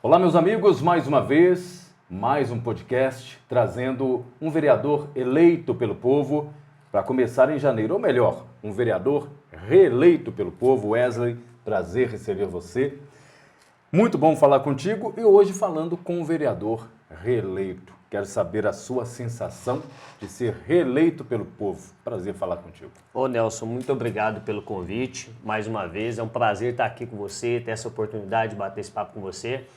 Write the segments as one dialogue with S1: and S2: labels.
S1: Olá, meus amigos, mais uma vez, mais um podcast trazendo um vereador eleito pelo povo para começar em janeiro, ou melhor, um vereador reeleito pelo povo. Wesley, prazer receber você. Muito bom falar contigo e hoje falando com um vereador reeleito. Quero saber a sua sensação de ser reeleito pelo povo. Prazer falar contigo.
S2: Ô Nelson, muito obrigado pelo convite. Mais uma vez, é um prazer estar aqui com você, ter essa oportunidade de bater esse papo com você.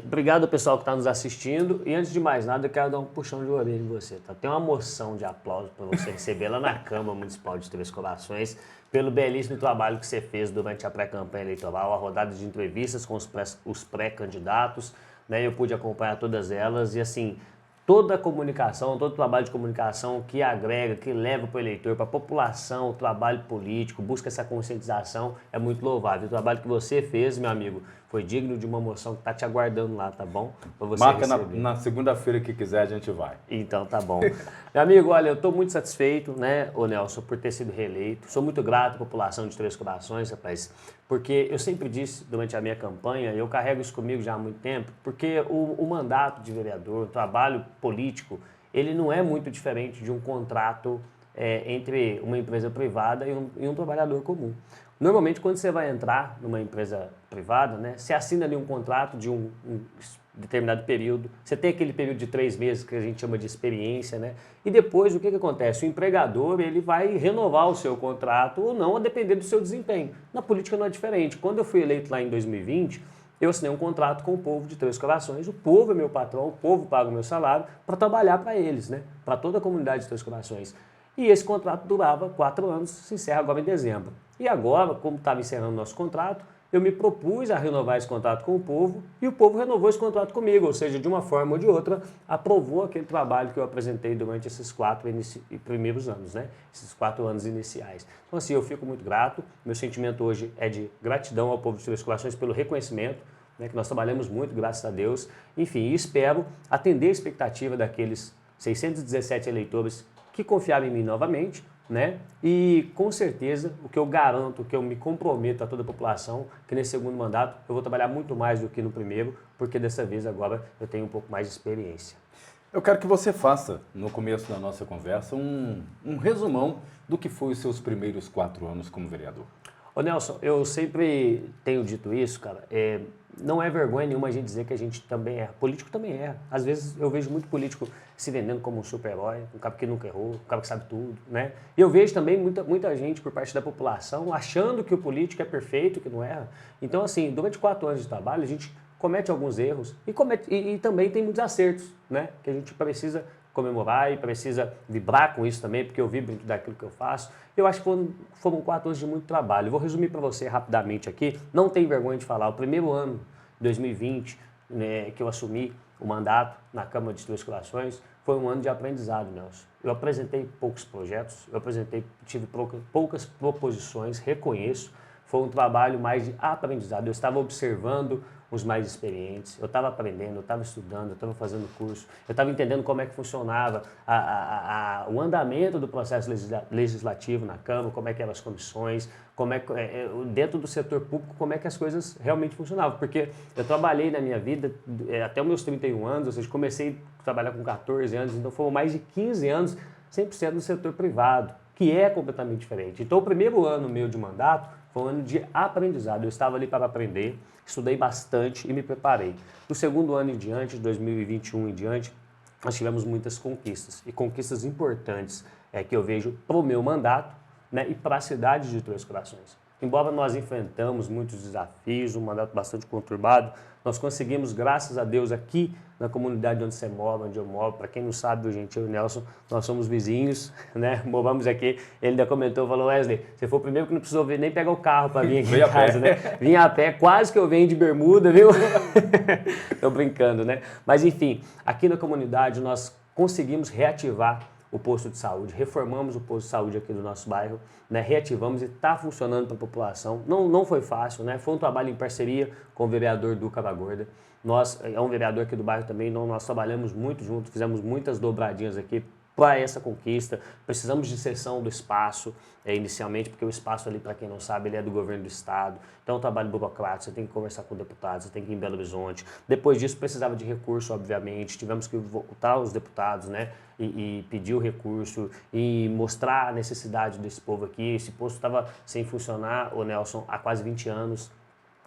S2: Obrigado ao pessoal que está nos assistindo. E antes de mais nada, eu quero dar um puxão de orelha em você. Tá? Tem uma moção de aplauso para você receber lá na Câmara Municipal de Três Corações pelo belíssimo trabalho que você fez durante a pré-campanha eleitoral, a rodada de entrevistas com os pré-candidatos. Né? Eu pude acompanhar todas elas e assim, toda a comunicação, todo o trabalho de comunicação que agrega, que leva para o eleitor, para a população, o trabalho político, busca essa conscientização, é muito louvável. O trabalho que você fez, meu amigo, foi digno de uma moção que está te aguardando lá, tá bom? Pra você
S1: Marca
S2: receber.
S1: na segunda-feira que quiser, a gente vai.
S2: Então tá bom. Meu amigo, olha, eu estou muito satisfeito, né, ô Nelson, por ter sido reeleito. Sou muito grato à população de Três Corações, rapaz, porque eu sempre disse durante a minha campanha, e eu carrego isso comigo já há muito tempo, porque o mandato de vereador, o trabalho político, ele não é muito diferente de um contrato entre uma empresa privada e um trabalhador comum. Normalmente, quando você vai entrar numa empresa privada, né, você assina ali um contrato de um determinado período, você tem aquele período de 3 meses que a gente chama de experiência, né? E depois, o que acontece? O empregador, ele vai renovar o seu contrato ou não, a depender do seu desempenho. Na política não é diferente. Quando eu fui eleito lá em 2020, eu assinei um contrato com o povo de Três Corações. O povo é meu patrão, o povo paga o meu salário para trabalhar para eles, né? Para toda a comunidade de Três Corações. E esse contrato durava 4 anos, se encerra agora em dezembro. E agora, como estava encerrando o nosso contrato, eu me propus a renovar esse contrato com o povo e o povo renovou esse contrato comigo, ou seja, de uma forma ou de outra, aprovou aquele trabalho que eu apresentei durante esses 4 primeiros anos, né? Esses 4 anos iniciais. Então assim, eu fico muito grato, meu sentimento hoje é de gratidão ao povo de Três Corações pelo reconhecimento, né, que nós trabalhamos muito, graças a Deus. Enfim, espero atender a expectativa daqueles 617 eleitores que confiaram em mim novamente, né? E com certeza o que eu garanto, o que eu me comprometo a toda a população, que nesse segundo mandato eu vou trabalhar muito mais do que no primeiro, porque dessa vez agora eu tenho um pouco mais de experiência.
S1: Eu quero que você faça, no começo da nossa conversa, um resumão do que foi os seus primeiros 4 anos como vereador.
S2: Ô Nelson, eu sempre tenho dito isso, cara, não é vergonha nenhuma a gente dizer que a gente também erra. Político também erra. Às vezes eu vejo muito político se vendendo como um super-herói, um cara que nunca errou, um cara que sabe tudo, né? E eu vejo também muita gente por parte da população achando que o político é perfeito, que não erra. Então, assim, durante 4 anos de trabalho, a gente comete alguns erros e também tem muitos acertos, né? Que a gente precisa comemorar e precisa vibrar com isso também, porque eu vibro daquilo que eu faço. Eu acho que foram 4 anos de muito trabalho. Eu vou resumir para você rapidamente aqui, não tem vergonha de falar. O primeiro ano, 2020, né, que eu assumi o mandato na Câmara de Três Corações, foi um ano de aprendizado, Nelson. Eu apresentei poucos projetos, tive poucas proposições, reconheço. Foi um trabalho mais de aprendizado. Eu estava observando os mais experientes, eu estava aprendendo, eu estava estudando, eu estava fazendo curso, eu estava entendendo como é que funcionava o andamento do processo legislativo na Câmara, como é que eram as comissões, dentro do setor público, como é que as coisas realmente funcionavam. Porque eu trabalhei na minha vida até os meus 31 anos, ou seja, comecei a trabalhar com 14 anos, então foram mais de 15 anos 100% no setor privado, que é completamente diferente. Então o primeiro ano meu de mandato foi um ano de aprendizado. Eu estava ali para aprender, estudei bastante e me preparei. No segundo ano em diante, de 2021 em diante, nós tivemos muitas conquistas. E conquistas importantes que eu vejo para o meu mandato, né, e para a cidade de Três Corações. Embora nós enfrentamos muitos desafios, um mandato bastante conturbado, nós conseguimos, graças a Deus, aqui na comunidade onde você mora, onde eu moro. Para quem não sabe, gente, eu e o Nelson, nós somos vizinhos, né? Moramos aqui. Ele ainda comentou, falou: Wesley, você foi o primeiro que não precisou nem pegar o carro para vir aqui em casa, né? Vim a pé, quase que eu venho de bermuda, viu? Tô brincando, né? Mas enfim, aqui na comunidade nós conseguimos reativar o posto de saúde, reformamos o posto de saúde aqui do nosso bairro, né, reativamos e está funcionando para a população. Não foi fácil, né, foi um trabalho em parceria com o vereador Duca Bagorda. É um vereador aqui do bairro também, nós trabalhamos muito juntos, fizemos muitas dobradinhas aqui para essa conquista. Precisamos de cessão do espaço, inicialmente, porque o espaço ali, para quem não sabe, ele é do governo do estado. Então, é um trabalho burocrático, você tem que conversar com deputados, você tem que ir em Belo Horizonte. Depois disso, precisava de recurso, obviamente. Tivemos que voltar os deputados, né, e pedir o recurso e mostrar a necessidade desse povo aqui. Esse posto estava sem funcionar, o Nelson, há quase 20 anos.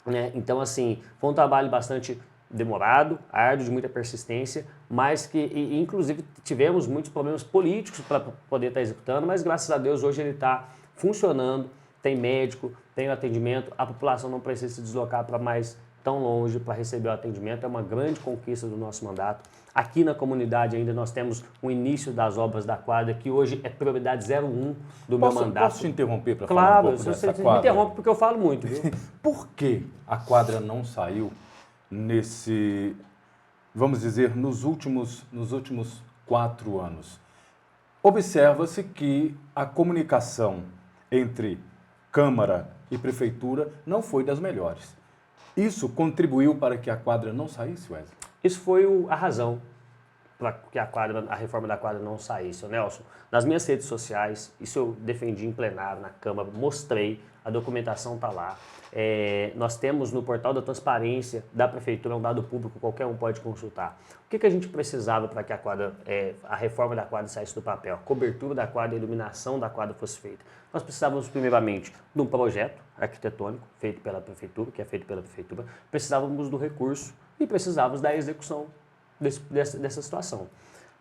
S2: Né? Então, assim, foi um trabalho bastante demorado, árduo, de muita persistência, mas que, inclusive, tivemos muitos problemas políticos para poder estar executando, mas, graças a Deus, hoje ele está funcionando, tem médico, tem atendimento, a população não precisa se deslocar para mais tão longe para receber o atendimento, é uma grande conquista do nosso mandato. Aqui na comunidade ainda nós temos o início das obras da quadra, que hoje é prioridade 01 do meu mandato.
S1: Posso te interromper para falar um pouco dessa quadra?
S2: Claro, você me interrompe porque eu falo muito, viu?
S1: Por que a quadra não saiu vamos dizer, nos últimos 4 anos? Observa-se que a comunicação entre Câmara e Prefeitura não foi das melhores. Isso contribuiu para que a quadra não saísse, Wesley?
S2: Isso foi a razão para que a reforma da quadra não saísse, Nelson. Nas minhas redes sociais, isso eu defendi em plenário, na Câmara, mostrei, a documentação está lá. Nós temos no portal da transparência da Prefeitura um dado público, qualquer um pode consultar. O que a gente precisava para que a reforma da quadra saísse do papel? A cobertura da quadra, a iluminação da quadra fosse feita. Nós precisávamos, primeiramente, de um projeto arquitetônico feito pela Prefeitura, que é feito pela Prefeitura. Precisávamos do recurso e precisávamos da execução dessa situação.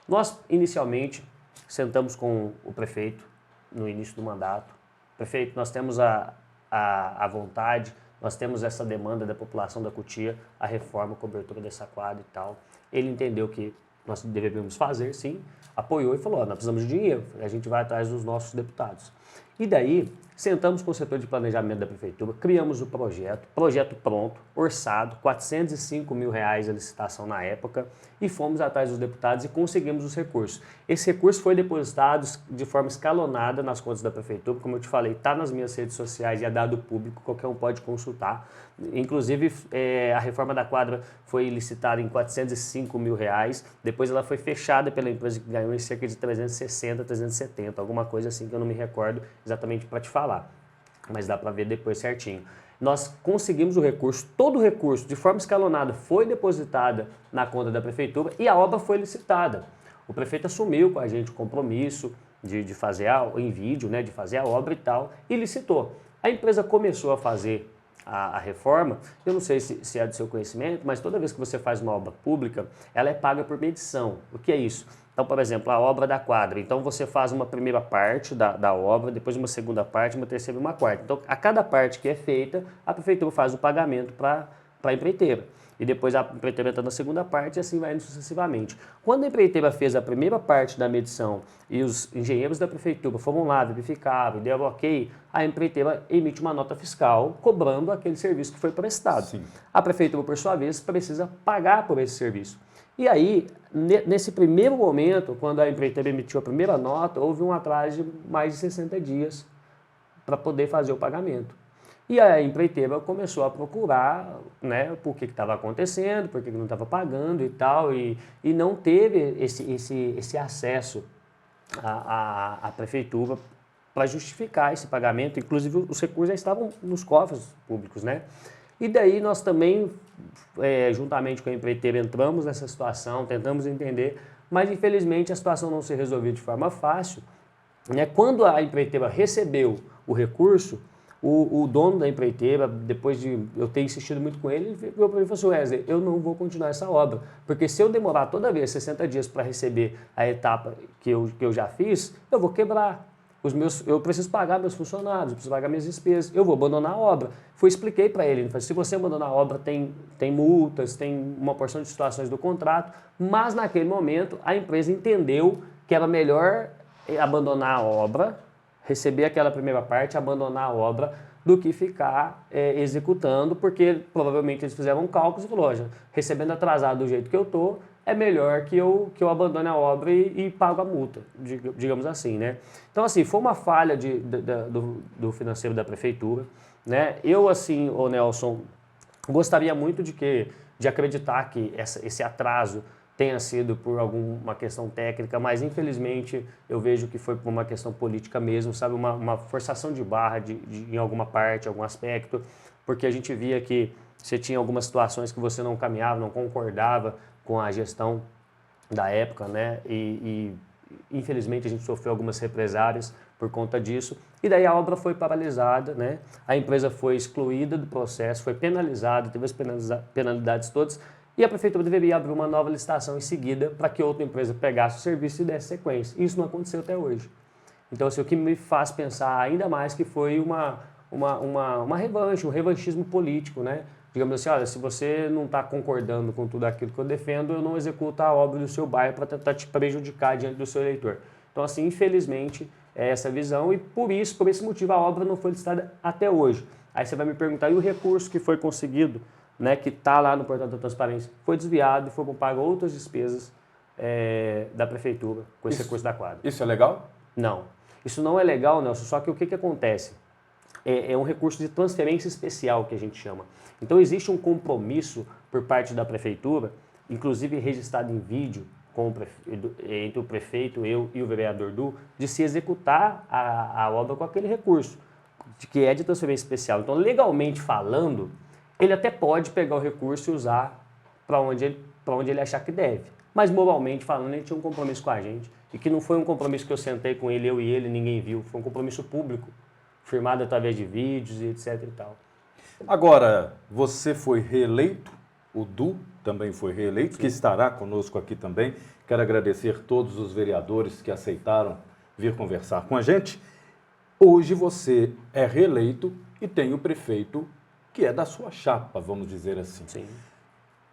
S2: Nós, inicialmente, sentamos com o prefeito no início do mandato. Prefeito, nós temos a vontade, nós temos essa demanda da população da Cotia, a reforma, a cobertura dessa quadra e tal. Ele entendeu que nós deveríamos fazer, sim, apoiou e falou, nós precisamos de dinheiro, a gente vai atrás dos nossos deputados. E daí, sentamos com o setor de planejamento da Prefeitura, criamos o projeto pronto, orçado, R$405 mil a licitação na época, e fomos atrás dos deputados e conseguimos os recursos. Esse recurso foi depositado de forma escalonada nas contas da Prefeitura, como eu te falei, está nas minhas redes sociais e é dado público, qualquer um pode consultar. Inclusive, a reforma da quadra foi licitada em R$405 mil, depois ela foi fechada pela empresa que ganhou em cerca de 360, 370, alguma coisa assim que eu não me recordo exatamente para te falar, mas dá para ver depois certinho. Nós conseguimos o recurso, todo o recurso, de forma escalonada, foi depositada na conta da Prefeitura e a obra foi licitada. O prefeito assumiu com a gente o compromisso de fazer em vídeo, né, de fazer a obra e tal, e licitou. A empresa começou a fazer a reforma, eu não sei se é do seu conhecimento, mas toda vez que você faz uma obra pública, ela é paga por medição. O que é isso? Então, por exemplo, a obra da quadra. Então, você faz uma primeira parte da obra, depois uma segunda parte, uma terceira e uma quarta. Então, a cada parte que é feita, a Prefeitura faz o pagamento para a empreiteira. E depois a empreiteira entra na segunda parte e assim vai indo sucessivamente. Quando a empreiteira fez a primeira parte da medição e os engenheiros da Prefeitura foram lá, verificaram, deram ok, a empreiteira emite uma nota fiscal cobrando aquele serviço que foi prestado.
S1: Sim.
S2: A Prefeitura, por sua vez, precisa pagar por esse serviço. E aí, nesse primeiro momento, quando a empreiteira emitiu a primeira nota, houve um atraso de mais de 60 dias para poder fazer o pagamento. E a empreiteira começou a procurar, né, por que estava acontecendo, por que não estava pagando e tal, e não teve esse acesso à Prefeitura para justificar esse pagamento. Inclusive, os recursos já estavam nos cofres públicos, né? E daí nós também, juntamente com a empreiteira, entramos nessa situação, tentamos entender, mas infelizmente a situação não se resolveu de forma fácil. Né? Quando a empreiteira recebeu o recurso, o dono da empreiteira, depois de eu ter insistido muito com ele, virou para mim e falou assim, Wesley, eu não vou continuar essa obra, porque se eu demorar toda vez 60 dias para receber a etapa que eu já fiz, eu vou quebrar. Eu preciso pagar meus funcionários, eu preciso pagar minhas despesas, eu vou abandonar a obra. Expliquei para ele, se você abandonar a obra tem multas, tem uma porção de situações do contrato, mas naquele momento a empresa entendeu que era melhor abandonar a obra, receber aquela primeira parte, abandonar a obra, do que ficar executando, porque provavelmente eles fizeram cálculos e falaram, recebendo atrasado do jeito que eu estou, é melhor que eu abandone a obra e pago a multa, digamos assim, né? Então, assim, foi uma falha do financeiro da Prefeitura, né? Eu, assim, ô Nelson, gostaria muito de acreditar que esse atraso tenha sido por alguma questão técnica, mas infelizmente eu vejo que foi por uma questão política mesmo, sabe? Uma forçação de barra em alguma parte, algum aspecto, porque a gente via que você tinha algumas situações que você não caminhava, não concordava com a gestão da época, né? E infelizmente a gente sofreu algumas represálias por conta disso, e daí a obra foi paralisada, né? A empresa foi excluída do processo, foi penalizada, teve as penalidades todas, e a prefeitura deveria abrir uma nova licitação em seguida para que outra empresa pegasse o serviço e desse sequência. Isso não aconteceu até hoje. Então, assim, o que me faz pensar ainda mais que foi uma revanche, um revanchismo político, né? Digamos assim, olha, se você não está concordando com tudo aquilo que eu defendo, eu não executo a obra do seu bairro para tentar te prejudicar diante do seu eleitor. Então, assim, infelizmente, é essa visão e por esse motivo, a obra não foi licitada até hoje. Aí você vai me perguntar, e o recurso que foi conseguido, né, que está lá no portal da transparência, foi desviado e foram pagas outras despesas da prefeitura com esse recurso da quadra.
S1: Isso é legal?
S2: Não. Isso não é legal, Nelson, só que o que acontece? É um recurso de transferência especial que a gente chama. Então existe um compromisso por parte da prefeitura, inclusive registrado em vídeo entre o prefeito, eu e o vereador Du, de se executar a obra com aquele recurso, que é de transferência especial. Então, legalmente falando, ele até pode pegar o recurso e usar para onde ele achar que deve. Mas moralmente falando, ele tinha um compromisso com a gente. E que não foi um compromisso que eu sentei com ele, eu e ele, ninguém viu. Foi um compromisso público, firmado através de vídeos e etc e tal.
S1: Agora, você foi reeleito, o Du também foi reeleito,
S2: Sim.
S1: Que estará conosco aqui também. Quero agradecer todos os vereadores que aceitaram vir conversar com a gente. Hoje você é reeleito e tem o prefeito que é da sua chapa, vamos dizer assim.
S2: Sim.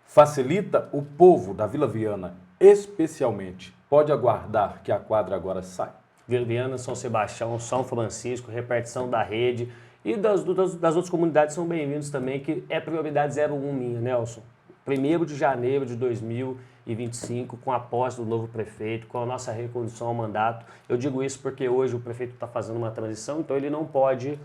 S1: Facilita o povo da Vila Viana, especialmente, pode aguardar que a quadra agora sai?
S2: Vila Viana, São Sebastião, São Francisco, repartição da rede e das outras comunidades são bem-vindos também, que é prioridade 01 minha, Nelson. 1º de janeiro de 2025, com a posse do novo prefeito, com a nossa recondução ao mandato. Eu digo isso porque hoje o prefeito está fazendo uma transição, então ele não pode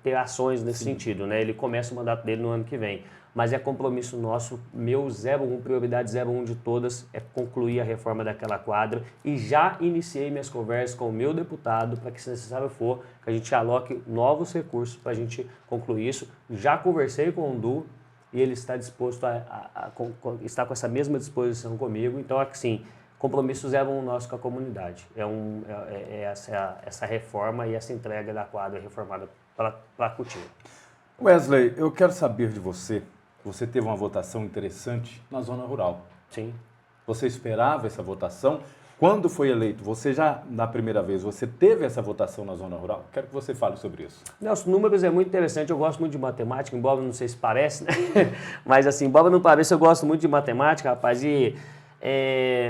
S2: ter ações nesse sentido, né? Ele começa o mandato dele no ano que vem. Mas é compromisso nosso, meu 01, prioridade 01 de todas, é concluir a reforma daquela quadra e já iniciei minhas conversas com o meu deputado para que, se necessário for, que a gente aloque novos recursos para a gente concluir isso. Já conversei com o Du e ele está disposto está com essa mesma disposição comigo. Então, assim, compromisso 01 nosso com a comunidade. Essa reforma e essa entrega da quadra reformada para Cotia.
S1: Wesley, eu quero saber de você. Você teve uma votação interessante na zona rural.
S2: Sim.
S1: Você esperava essa votação? Quando foi eleito, você já, na primeira vez, você teve essa votação na zona rural? Quero que você fale sobre isso.
S2: Nelson, números é muito interessante, eu gosto muito de matemática, embora não sei se parece, né? Mas assim, embora não pareça, eu gosto muito de matemática, rapaz, e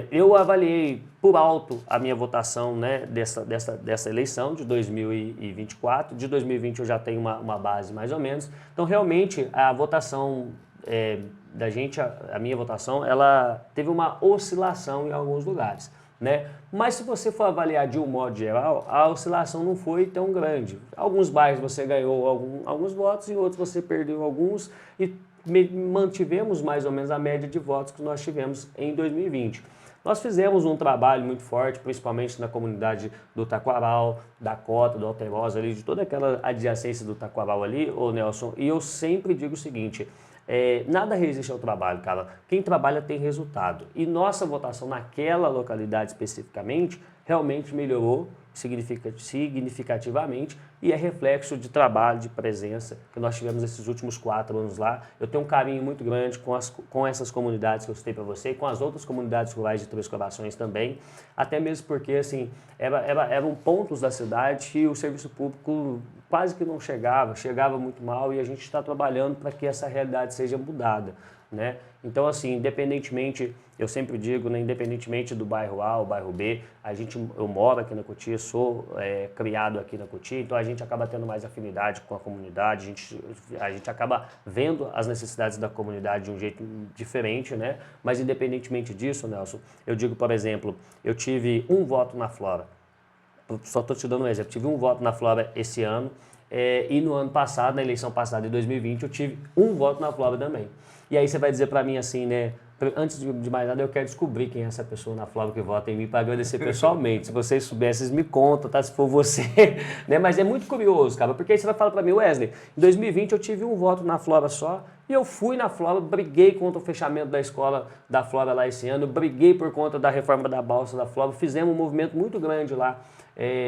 S2: eu avaliei por alto a minha votação, né, dessa eleição de 2024. De 2020 eu já tenho uma base mais ou menos. Então, realmente, a votação da gente, a minha votação, ela teve uma oscilação em alguns lugares, né? Mas se você for avaliar de um modo geral, a oscilação não foi tão grande. Alguns bairros você ganhou alguns votos e outros você perdeu alguns e mantivemos mais ou menos a média de votos que nós tivemos em 2020. Nós fizemos um trabalho muito forte, principalmente na comunidade do Taquaral, da Cota, do Alterosa, ali, de toda aquela adjacência do Taquaral ali, ô Nelson, e eu sempre digo o seguinte, nada resiste ao trabalho, cara. Quem trabalha tem resultado. E nossa votação naquela localidade especificamente realmente melhorou significativamente e é reflexo de trabalho, de presença que nós tivemos esses últimos 4 anos lá. Eu tenho um carinho muito grande com essas comunidades que eu citei para você e com as outras comunidades rurais de Três Corações também, até mesmo porque assim, eram pontos da cidade e o serviço público quase que não chegava muito mal e a gente está trabalhando para que essa realidade seja mudada, né? Então, assim, independentemente, eu sempre digo, né, independentemente do bairro A ou bairro B, eu moro aqui na Cotia, sou criado aqui na Cotia, então a gente acaba tendo mais afinidade com a comunidade, a gente acaba vendo as necessidades da comunidade de um jeito diferente, né? Mas independentemente disso, Nelson, eu digo, por exemplo, eu tive um voto na Flora, só estou te dando um exemplo, tive um voto na Flora esse ano, e no ano passado, na eleição passada, de 2020, eu tive um voto na Flora também. E aí você vai dizer para mim assim, né? Antes de mais nada, eu quero descobrir quem é essa pessoa na Flávia que vota em mim para agradecer pessoalmente. Se vocês soubessem, me contam, tá? Se for você, né? Mas é muito curioso, cara, porque aí você vai falar para mim, Wesley, em 2020 eu tive um voto na Flora só e eu fui na Flora, briguei contra o fechamento da escola da Flora lá esse ano, briguei por conta da reforma da balsa da Flora, fizemos um movimento muito grande lá,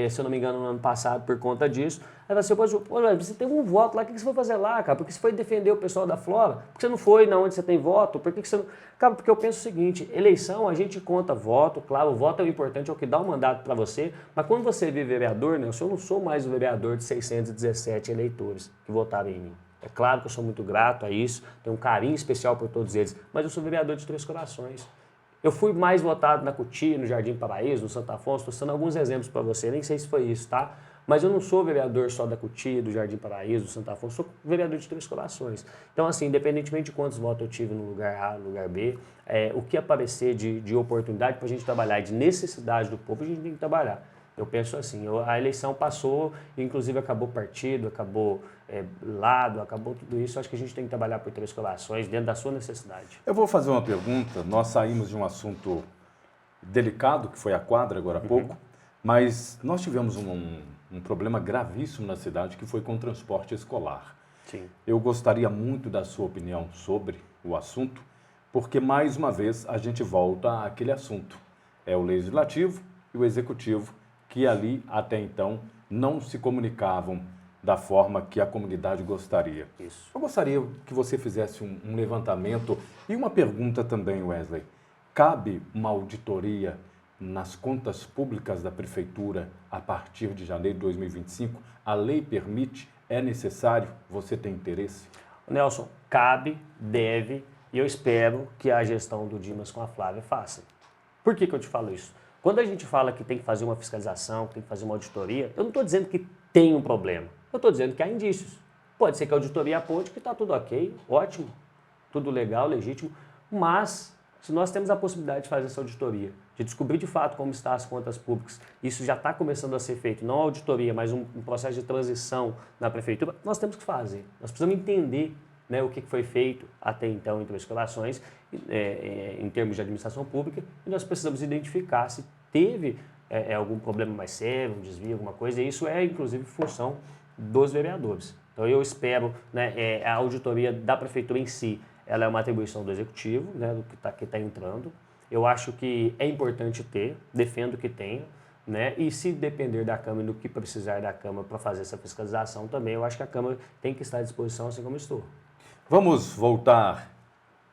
S2: se eu não me engano, no ano passado, por conta disso. Aí você pode você tem um voto lá, o que você foi fazer lá, cara? Porque você foi defender o pessoal da Flora? Por que você não foi na onde você tem voto? Por que você não... Cara, porque eu penso o seguinte, eleição a gente conta voto, claro, o voto é o importante, é o que dá o mandato para você, mas quando você vira vereador, né, eu não sou mais o vereador de 617 eleitores que votaram em mim. É claro que eu sou muito grato a isso, tenho um carinho especial por todos eles, mas eu sou vereador de Três Corações. Eu fui mais votado na Cotia, no Jardim Paraíso, no Santo Afonso, estou dando alguns exemplos para você, nem sei se foi isso, tá? Mas eu não sou vereador só da Cotia, do Jardim Paraíso, do Santo Afonso, sou vereador de Três Corações. Então, assim, independentemente de quantos votos eu tive no lugar A, no lugar B, o que aparecer de oportunidade para a gente trabalhar, de necessidade do povo, a gente tem que trabalhar. Eu penso assim, a eleição passou, inclusive acabou partido, acabou lado, acabou tudo isso. Acho que a gente tem que trabalhar por Três Corações dentro da sua necessidade.
S1: Eu vou fazer uma pergunta. Nós saímos de um assunto delicado, que foi a quadra agora há pouco, mas nós tivemos um problema gravíssimo na cidade, que foi com o transporte escolar.
S2: Sim.
S1: Eu gostaria muito da sua opinião sobre o assunto, porque, mais uma vez, a gente volta àquele assunto. É o Legislativo e o Executivo, que ali, até então, não se comunicavam da forma que a comunidade gostaria.
S2: Isso.
S1: Eu gostaria que você fizesse um levantamento e uma pergunta também, Wesley. Cabe uma auditoria nas contas públicas da Prefeitura a partir de janeiro de 2025? A lei permite? É necessário? Você tem interesse?
S2: Nelson, cabe, deve, e eu espero que a gestão do Dimas com a Flávia faça. Por que eu te falo isso? Quando a gente fala que tem que fazer uma fiscalização, que tem que fazer uma auditoria, eu não estou dizendo que tem um problema. Eu estou dizendo que há indícios. Pode ser que a auditoria aponte que está tudo ok, ótimo, tudo legal, legítimo, mas se nós temos a possibilidade de fazer essa auditoria, de descobrir de fato como estão as contas públicas, isso já está começando a ser feito, não a auditoria, mas um processo de transição na prefeitura, nós temos que fazer. Nós precisamos entender, né, o que foi feito até então em Três Corações, em termos de administração pública, e nós precisamos identificar se teve algum problema mais sério, um desvio, alguma coisa, e isso é inclusive função dos vereadores. Então eu espero, né, a auditoria da prefeitura em si, ela é uma atribuição do executivo, né, do que tá entrando. Eu acho que é importante ter, defendo que tenha, né, e se depender da Câmara, do que precisar da Câmara para fazer essa fiscalização também, eu acho que a Câmara tem que estar à disposição, assim como estou.
S1: Vamos voltar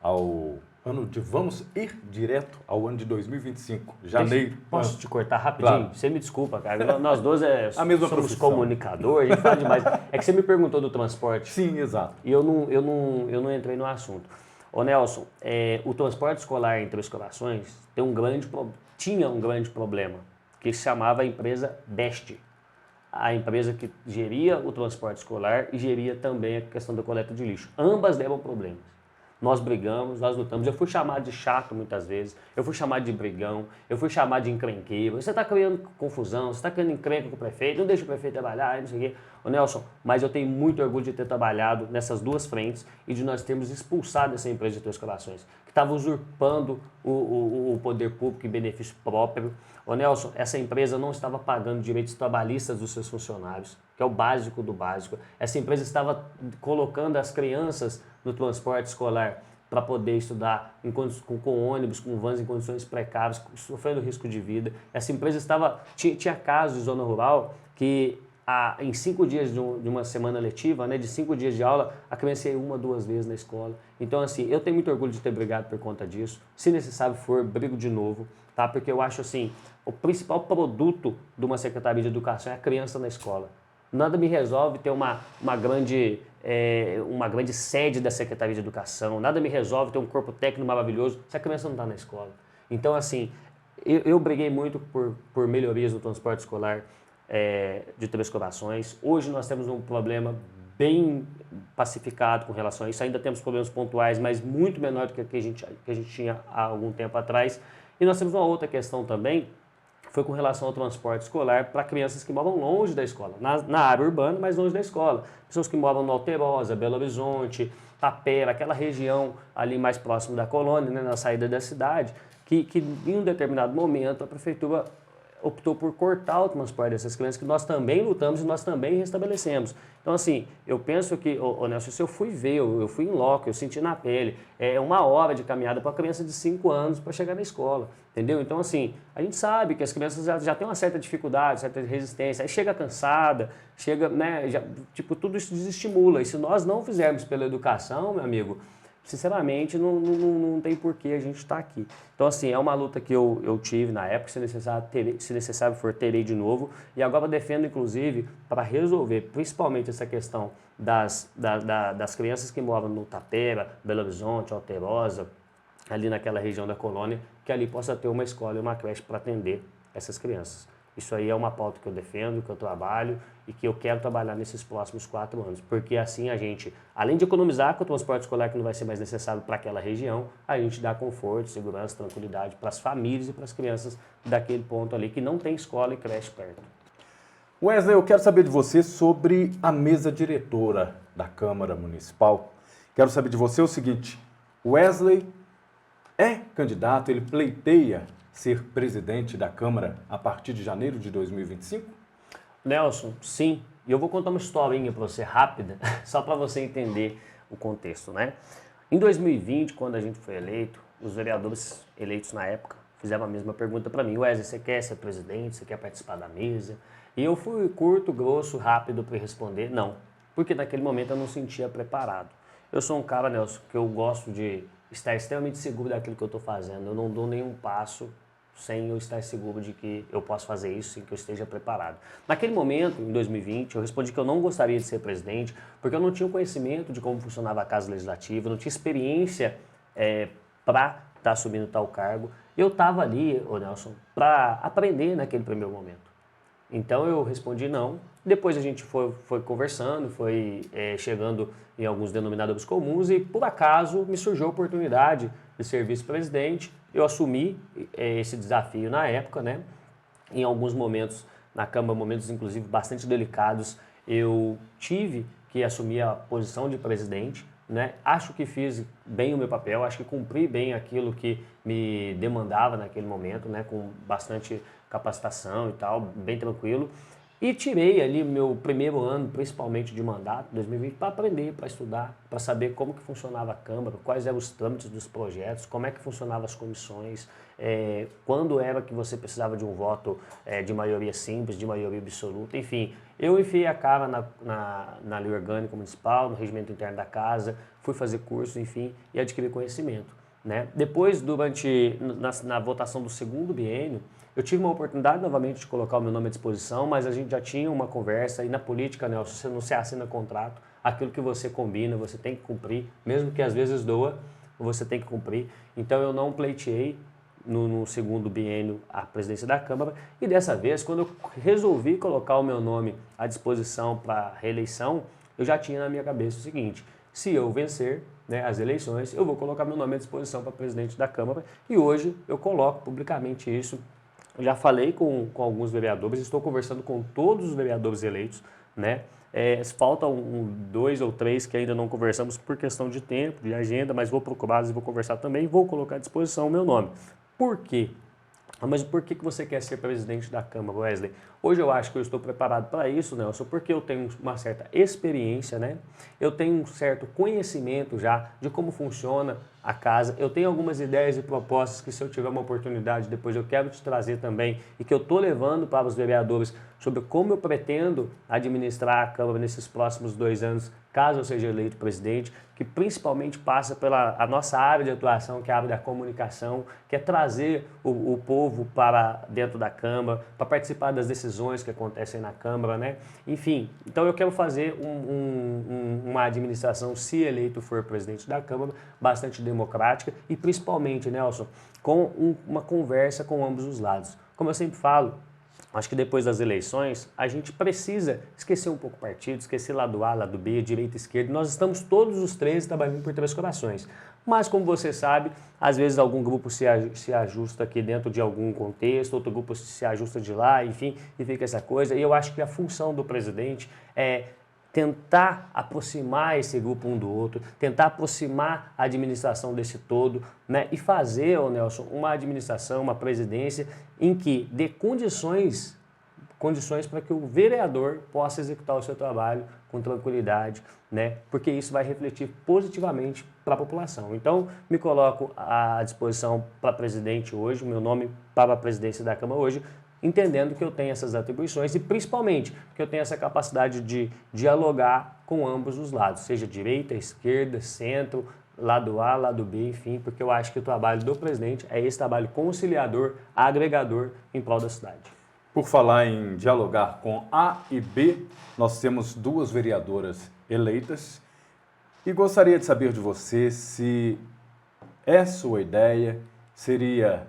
S1: ao ano de... Vamos ir direto ao ano de 2025, janeiro.
S2: Posso te cortar rapidinho?
S1: Claro.
S2: Você me desculpa, cara. Nós dois
S1: A mesma
S2: somos
S1: profissão.
S2: comunicadores, a gente fala demais. É que você me perguntou do transporte.
S1: Sim, exato.
S2: E eu não entrei no assunto. Ô Nelson, o transporte escolar em Três Corações tinha um grande problema, que se chamava a empresa Best. A empresa que geria o transporte escolar e geria também a questão da coleta de lixo. Ambas deram problemas. Nós brigamos, nós lutamos. Eu fui chamado de chato muitas vezes, eu fui chamado de brigão, eu fui chamado de encrenqueiro. Você está criando confusão, você está criando encrenca com o prefeito, não deixa o prefeito trabalhar, não sei o quê. Ô Nelson, mas eu tenho muito orgulho de ter trabalhado nessas duas frentes e de nós termos expulsado essa empresa de Três Corações, que estava usurpando o poder público em benefício próprio. Ô Nelson, essa empresa não estava pagando direitos trabalhistas dos seus funcionários, que é o básico do básico. Essa empresa estava colocando as crianças no transporte escolar para poder estudar com ônibus, com vans em condições precárias, sofrendo risco de vida. Essa empresa tinha casos de zona rural que em 5 dias de uma semana letiva, né, de 5 dias de aula, a criança ia 1 ou 2 vezes na escola. Então, assim, eu tenho muito orgulho de ter brigado por conta disso. Se necessário for, brigo de novo, tá? Porque eu acho, assim, o principal produto de uma Secretaria de Educação é a criança na escola. Nada me resolve ter uma grande sede da Secretaria de Educação, nada me resolve ter um corpo técnico maravilhoso se a criança não está na escola. Então, assim, eu briguei muito por melhorias no transporte escolar de Três Corações. Hoje nós temos um problema bem pacificado com relação a isso. Ainda temos problemas pontuais, mas muito menor do que a gente tinha há algum tempo atrás. E nós temos uma outra questão também, foi com relação ao transporte escolar para crianças que moram longe da escola, na área urbana, mas longe da escola. Pessoas que moram no Alterosa, Belo Horizonte, Tapera, aquela região ali mais próximo da colônia, né, na saída da cidade, que em um determinado momento a prefeitura optou por cortar o transporte dessas crianças, que nós também lutamos e nós também restabelecemos. Então, assim, eu penso que, Nelson, se eu fui ver, eu fui em loco, eu senti na pele, é 1 hora de caminhada para uma criança de 5 anos para chegar na escola, entendeu? Então, assim, a gente sabe que as crianças já têm uma certa dificuldade, certa resistência, aí chega cansada, chega, né, tudo isso desestimula. E se nós não fizermos pela educação, meu amigo, sinceramente, não tem porquê a gente estar aqui. Então, assim, é uma luta que eu tive na época, se necessário for, terei de novo. E agora defendo, inclusive, para resolver, principalmente essa questão das crianças que moram no Tapera, Belo Horizonte, Alterosa, ali naquela região da colônia, que ali possa ter uma escola e uma creche para atender essas crianças. Isso aí é uma pauta que eu defendo, que eu trabalho e que eu quero trabalhar nesses próximos 4 anos. Porque assim a gente, além de economizar com o transporte escolar que não vai ser mais necessário para aquela região, a gente dá conforto, segurança, tranquilidade para as famílias e para as crianças daquele ponto ali que não tem escola e creche perto.
S1: Wesley, eu quero saber de você sobre a mesa diretora da Câmara Municipal. Quero saber de você o seguinte: Wesley é candidato, ele pleiteia ser presidente da Câmara a partir de janeiro de 2025?
S2: Nelson, sim. E eu vou contar uma historinha para você rápida, só para você entender o contexto, né? Em 2020, quando a gente foi eleito, os vereadores eleitos na época fizeram a mesma pergunta para mim: Wesley, você quer ser presidente? Você quer participar da mesa? E eu fui curto, grosso, rápido para responder não, porque naquele momento eu não sentia preparado. Eu sou um cara, Nelson, que eu gosto de estar extremamente seguro daquilo que eu estou fazendo. Eu não dou nenhum passo sem eu estar seguro de que eu posso fazer isso, sem que eu esteja preparado. Naquele momento, em 2020, eu respondi que eu não gostaria de ser presidente, porque eu não tinha conhecimento de como funcionava a Casa Legislativa, não tinha experiência para estar assumindo tal cargo. Eu estava ali, Nelson, para aprender naquele primeiro momento. Então eu respondi não. Depois a gente foi conversando, foi chegando em alguns denominadores comuns e por acaso me surgiu a oportunidade de ser vice-presidente. Eu assumi esse desafio na época, né? Em alguns momentos na Câmara, momentos inclusive bastante delicados, eu tive que assumir a posição de presidente, né? Acho que fiz bem o meu papel, acho que cumpri bem aquilo que me demandava naquele momento, né? Com bastante capacitação e tal, bem tranquilo. E tirei ali meu primeiro ano, principalmente de mandato, 2020, para aprender, para estudar, para saber como que funcionava a Câmara, quais eram os trâmites dos projetos, como é que funcionavam as comissões, quando era que você precisava de um voto de maioria simples, de maioria absoluta, enfim. Eu enfiei a cara na lei orgânica municipal, no regimento interno da casa, fui fazer cursos, enfim, e adquiri conhecimento, né? Depois, na votação do segundo biênio, eu tive uma oportunidade novamente de colocar o meu nome à disposição, mas a gente já tinha uma conversa, e na política, Nelson, você não se assina contrato, aquilo que você combina, você tem que cumprir, mesmo que às vezes doa, você tem que cumprir. Então eu não pleiteei no segundo biênio a presidência da Câmara, e dessa vez, quando eu resolvi colocar o meu nome à disposição para reeleição, eu já tinha na minha cabeça o seguinte: se eu vencer, né, as eleições, eu vou colocar meu nome à disposição para presidente da Câmara, e hoje eu coloco publicamente isso. Eu já falei com alguns vereadores, estou conversando com todos os vereadores eleitos, né? Faltam 2 ou 3 que ainda não conversamos por questão de tempo, de agenda, mas vou procurá-los e vou conversar também e vou colocar à disposição o meu nome. Por quê? Mas por que você quer ser presidente da Câmara, Wesley? Hoje eu acho que eu estou preparado para isso, Nelson, porque eu tenho uma certa experiência, né? Eu tenho um certo conhecimento já de como funciona a casa. Eu tenho algumas ideias e propostas que, se eu tiver uma oportunidade, depois eu quero te trazer também e que eu estou levando para os vereadores sobre como eu pretendo administrar a Câmara nesses próximos 2 anos, caso eu seja eleito presidente, que principalmente passa pela nossa área de atuação, que é a área da comunicação, que é trazer o povo para dentro da Câmara, para participar das decisões que acontecem na Câmara, né? Enfim, então eu quero fazer uma administração, se eleito for presidente da Câmara, bastante democrática e principalmente, Nelson, com uma conversa com ambos os lados. Como eu sempre falo, acho que depois das eleições, a gente precisa esquecer um pouco o partido, esquecer lado A, lado B, direita e esquerda. Nós estamos todos os 13 trabalhando por 3 corações. Mas, como você sabe, às vezes algum grupo se ajusta aqui dentro de algum contexto, outro grupo se ajusta de lá, enfim, e fica essa coisa. E eu acho que a função do presidente é tentar aproximar esse grupo um do outro, tentar aproximar a administração desse todo, né? E fazer, Nelson, uma administração, uma presidência em que dê condições para que o vereador possa executar o seu trabalho com tranquilidade, né? Porque isso vai refletir positivamente para a população. Então, me coloco à disposição para presidente hoje, o meu nome para a presidência da Câmara hoje, entendendo que eu tenho essas atribuições e principalmente que eu tenho essa capacidade de dialogar com ambos os lados, seja direita, esquerda, centro, lado A, lado B, enfim, porque eu acho que o trabalho do presidente é esse trabalho conciliador, agregador em prol da cidade.
S1: Por falar em dialogar com A e B, nós temos 2 vereadoras eleitas e gostaria de saber de você se é sua ideia, seria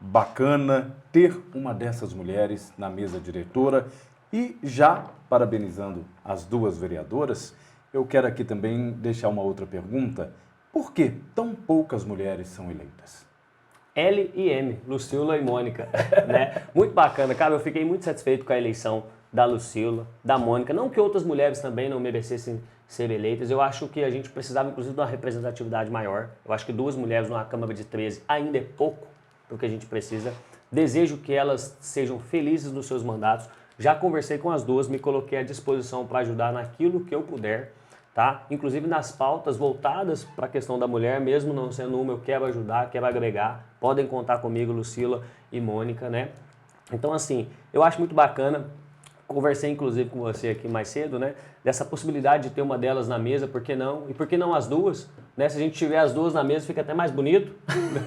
S1: bacana ter uma dessas mulheres na mesa diretora. E já parabenizando as 2 vereadoras, eu quero aqui também deixar uma outra pergunta. Por que tão poucas mulheres são eleitas?
S2: L e M, Lucila e Mônica, né? Muito bacana, cara, eu fiquei muito satisfeito com a eleição da Lucila, da Mônica, não que outras mulheres também não merecessem ser eleitas, eu acho que a gente precisava inclusive de uma representatividade maior, eu acho que 2 mulheres numa Câmara de 13 ainda é pouco do que a gente precisa, desejo que elas sejam felizes nos seus mandatos, já conversei com as 2, me coloquei à disposição para ajudar naquilo que eu puder, tá? Inclusive nas pautas voltadas para a questão da mulher, mesmo não sendo uma, eu quero ajudar, quero agregar. Podem contar comigo, Lucila e Mônica, né? Então, assim, eu acho muito bacana. Conversei, inclusive, com você aqui mais cedo, né? Dessa possibilidade de ter uma delas na mesa, por que não? E por que não as 2? Né? Se a gente tiver as 2 na mesa, fica até mais bonito.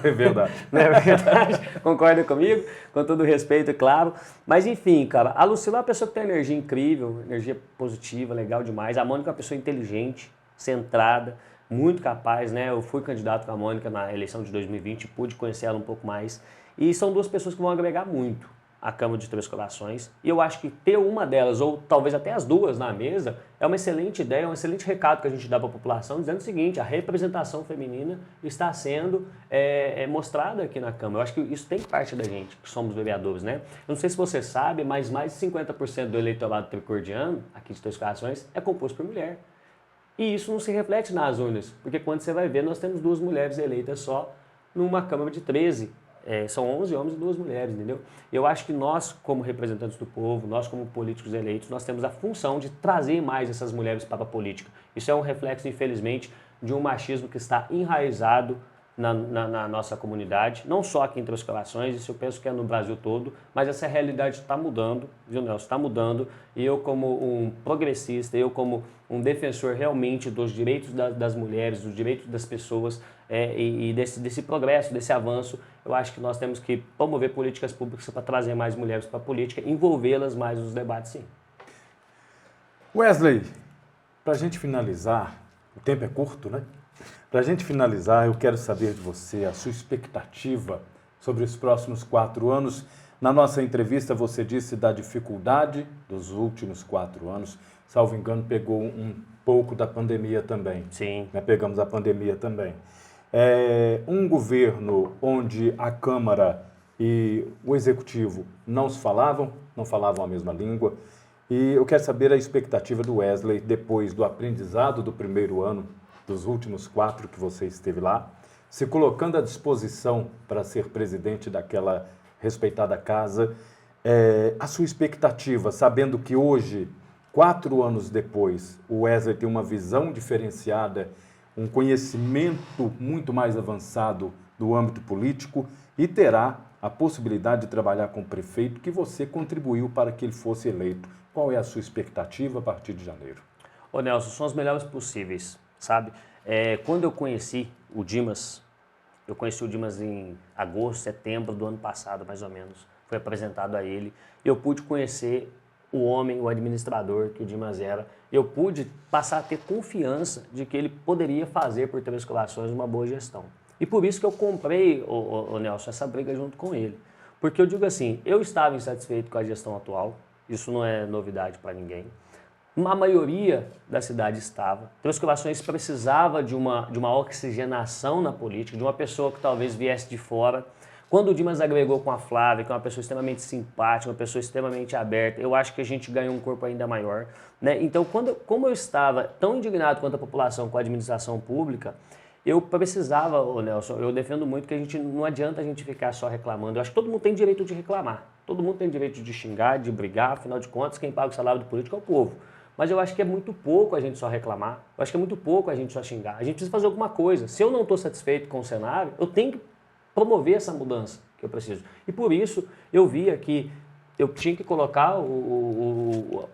S1: É verdade.
S2: Não é verdade? Concorda comigo? Com todo respeito, claro. Mas, enfim, cara, a Lucila é uma pessoa que tem energia incrível, energia positiva, legal demais. A Mônica é uma pessoa inteligente, centrada, muito capaz, né? Eu fui candidato com a Mônica na eleição de 2020, pude conhecer ela um pouco mais. E são 2 pessoas que vão agregar muito a Câmara de Três Corações. E eu acho que ter uma delas, ou talvez até as 2 na mesa, é uma excelente ideia, um excelente recado que a gente dá para a população, dizendo o seguinte: a representação feminina está sendo mostrada aqui na Câmara. Eu acho que isso tem parte da gente, que somos vereadores, né? Eu não sei se você sabe, mas mais de 50% do eleitorado tricordiano, aqui de Três Corações, é composto por mulher. E isso não se reflete nas urnas, porque quando você vai ver, nós temos 2 mulheres eleitas só numa Câmara de 13. São 11 homens e 2 mulheres, entendeu? Eu acho que nós, como representantes do povo, nós como políticos eleitos, nós temos a função de trazer mais essas mulheres para a política. Isso é um reflexo, infelizmente, de um machismo que está enraizado na nossa comunidade, não só aqui em Três Corações, isso eu penso que é no Brasil todo, mas essa realidade está mudando, viu, Nelson? Está mudando, e eu como um progressista, eu como um defensor realmente dos direitos das mulheres, dos direitos das pessoas e desse progresso, desse avanço, eu acho que nós temos que promover políticas públicas para trazer mais mulheres para a política, envolvê-las mais nos debates, sim.
S1: Wesley, para a gente finalizar, o tempo é curto, né? Para a gente finalizar, eu quero saber de você a sua expectativa sobre os próximos 4 anos. Na nossa entrevista, você disse da dificuldade dos últimos 4 anos. Salvo engano, pegou um pouco da pandemia também.
S2: Sim.
S1: Né? Pegamos a pandemia também. Um governo onde a Câmara e o Executivo não se falavam, não falavam a mesma língua. E eu quero saber a expectativa do Wesley depois do aprendizado do primeiro ano, dos últimos 4 que você esteve lá, se colocando à disposição para ser presidente daquela respeitada casa, a sua expectativa, sabendo que hoje, 4 anos depois, o Wesley tem uma visão diferenciada, um conhecimento muito mais avançado do âmbito político e terá a possibilidade de trabalhar com o prefeito que você contribuiu para que ele fosse eleito. Qual é a sua expectativa a partir de janeiro?
S2: Ô Nelson, são os melhores possíveis, sabe? Quando eu conheci o Dimas em agosto, setembro do ano passado, mais ou menos. Foi apresentado a ele. Eu pude conhecer o homem, o administrador que o Dimas era. Eu pude passar a ter confiança de que ele poderia fazer por Três Corações uma boa gestão. E por isso que eu comprei, o Nelson, essa briga junto com ele. Porque eu digo assim, eu estava insatisfeito com a gestão atual, isso não é novidade para ninguém. A maioria da cidade estava. Três Corações precisava de uma oxigenação na política, de uma pessoa que talvez viesse de fora. Quando o Dimas agregou com a Flávia, que é uma pessoa extremamente simpática, uma pessoa extremamente aberta, eu acho que a gente ganhou um corpo ainda maior, né? Então, como eu estava tão indignado quanto a população com a administração pública, eu precisava, Nelson, eu defendo muito que não adianta a gente ficar só reclamando. Eu acho que todo mundo tem direito de reclamar, todo mundo tem direito de xingar, de brigar, afinal de contas, quem paga o salário do político é o povo. Mas eu acho que é muito pouco a gente só reclamar, eu acho que é muito pouco a gente só xingar. A gente precisa fazer alguma coisa. Se eu não estou satisfeito com o cenário, eu tenho que promover essa mudança que eu preciso. E por isso eu via que eu tinha que colocar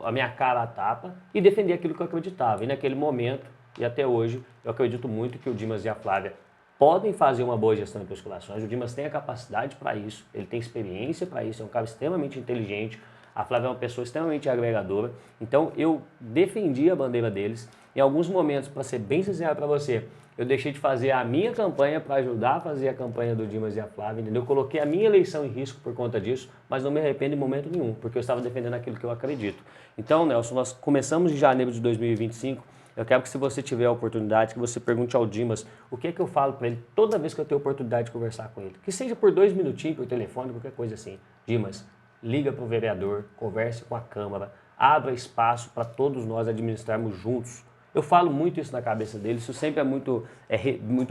S2: a minha cara à tapa e defender aquilo que eu acreditava. E naquele momento, e até hoje, eu acredito muito que o Dimas e a Flávia podem fazer uma boa gestão de Três Corações. O Dimas tem a capacidade para isso, ele tem experiência para isso, é um cara extremamente inteligente. A Flávia é uma pessoa extremamente agregadora. Então eu defendi a bandeira deles. Em alguns momentos, para ser bem sincero para você, eu deixei de fazer a minha campanha para ajudar a fazer a campanha do Dimas e a Flávia, entendeu? Eu coloquei a minha eleição em risco por conta disso, mas não me arrependo em momento nenhum, porque eu estava defendendo aquilo que eu acredito. Então, Nelson, nós começamos em janeiro de 2025. Eu quero que, se você tiver a oportunidade, que você pergunte ao Dimas o que é que eu falo para ele toda vez que eu tenho a oportunidade de conversar com ele. Que seja por 2 minutinhos, por telefone, qualquer coisa assim. Dimas, liga para o vereador, converse com a Câmara, abra espaço para todos nós administrarmos juntos. Eu falo muito isso na cabeça dele, isso sempre é muito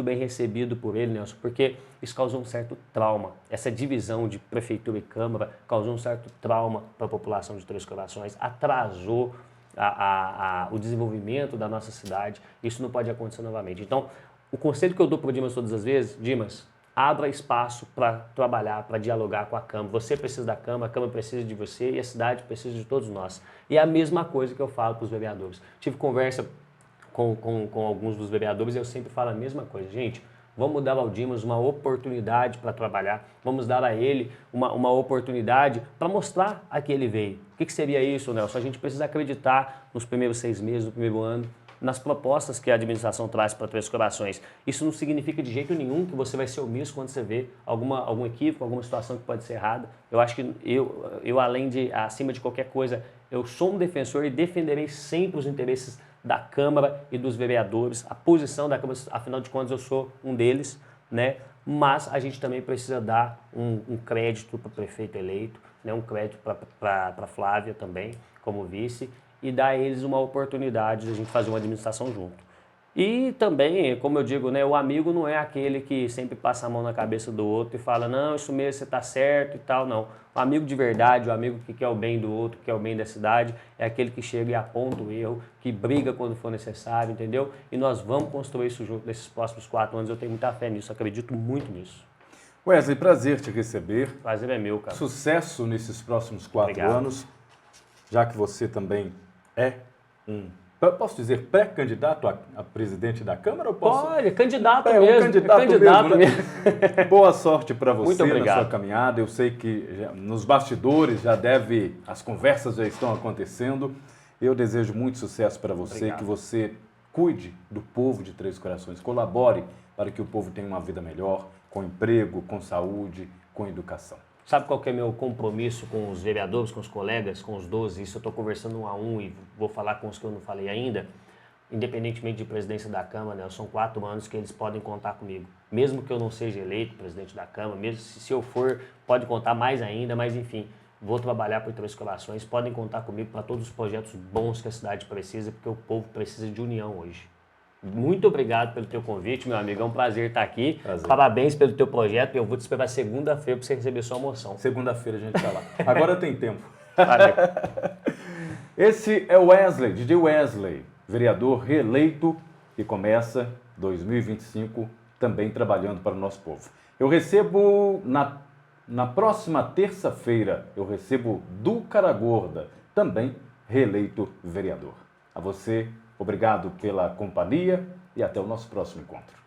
S2: bem recebido por ele, Nelson, porque isso causou um certo trauma. Essa divisão de prefeitura e Câmara causou um certo trauma para a população de Três Corações, atrasou o desenvolvimento da nossa cidade. Isso não pode acontecer novamente. Então, o conselho que eu dou para o Dimas todas as vezes, Dimas, abra espaço para trabalhar, para dialogar com a Câmara. Você precisa da Câmara, a Câmara precisa de você e a cidade precisa de todos nós. E é a mesma coisa que eu falo para os vereadores. Tive conversa com alguns dos vereadores, eu sempre falo a mesma coisa. Gente, vamos dar ao Dimas uma oportunidade para trabalhar, vamos dar a ele uma oportunidade para mostrar a que ele veio. O que seria isso, Nelson? A gente precisa acreditar nos primeiros 6 meses, no primeiro ano, nas propostas que a administração traz para Três Corações. Isso não significa de jeito nenhum que você vai ser omisso quando você vê algum equívoco, alguma situação que pode ser errada. Eu acho que acima de qualquer coisa, eu sou um defensor e defenderei sempre os interesses da Câmara e dos vereadores, a posição da Câmara, afinal de contas eu sou um deles, né? Mas a gente também precisa dar um crédito para o prefeito eleito, né? Um crédito para a Flávia também, como vice, e dar a eles uma oportunidade de a gente fazer uma administração junto. E também, como eu digo, né, o amigo não é aquele que sempre passa a mão na cabeça do outro e fala, não, isso mesmo, você está certo e tal, não. O amigo de verdade, o amigo que quer o bem do outro, que quer o bem da cidade, é aquele que chega e aponta o erro, que briga quando for necessário, entendeu? E nós vamos construir isso junto nesses próximos 4 anos, eu tenho muita fé nisso, acredito muito nisso.
S1: Wesley, prazer te receber.
S2: Prazer é meu, cara.
S1: Sucesso nesses próximos 4 anos, já que você também é posso dizer pré-candidato a presidente da Câmara? Ou posso...
S2: Pode, candidato
S1: mesmo.
S2: Candidato mesmo.
S1: Boa sorte para você
S2: Muito obrigado.
S1: na sua caminhada. Eu sei que nos bastidores as conversas já estão acontecendo. Eu desejo muito sucesso para você,
S2: Obrigado.
S1: que você cuide do povo de Três Corações, colabore para que o povo tenha uma vida melhor, com emprego, com saúde, com educação.
S2: Sabe qual que é meu compromisso com os vereadores, com os colegas, com os 12? Isso eu estou conversando 1 a 1 e vou falar com os que eu não falei ainda. Independentemente de presidência da Câmara, né, são 4 anos que eles podem contar comigo. Mesmo que eu não seja eleito presidente da Câmara, mesmo se eu for, pode contar mais ainda, mas enfim, vou trabalhar por Três Corações. Podem contar comigo para todos os projetos bons que a cidade precisa, porque o povo precisa de união hoje. Muito obrigado pelo teu convite, meu amigo. É um prazer estar aqui.
S1: Prazer.
S2: Parabéns pelo teu projeto. Eu vou te esperar segunda-feira para você receber sua moção.
S1: Segunda-feira a gente está lá. Agora tem tempo.
S2: Valeu.
S1: Esse é o Wesley, DJ Wesley, vereador reeleito, que começa 2025 também trabalhando para o nosso povo. Eu recebo na próxima terça-feira, eu recebo do Cara Gorda, também reeleito vereador. A você, obrigado pela companhia e até o nosso próximo encontro.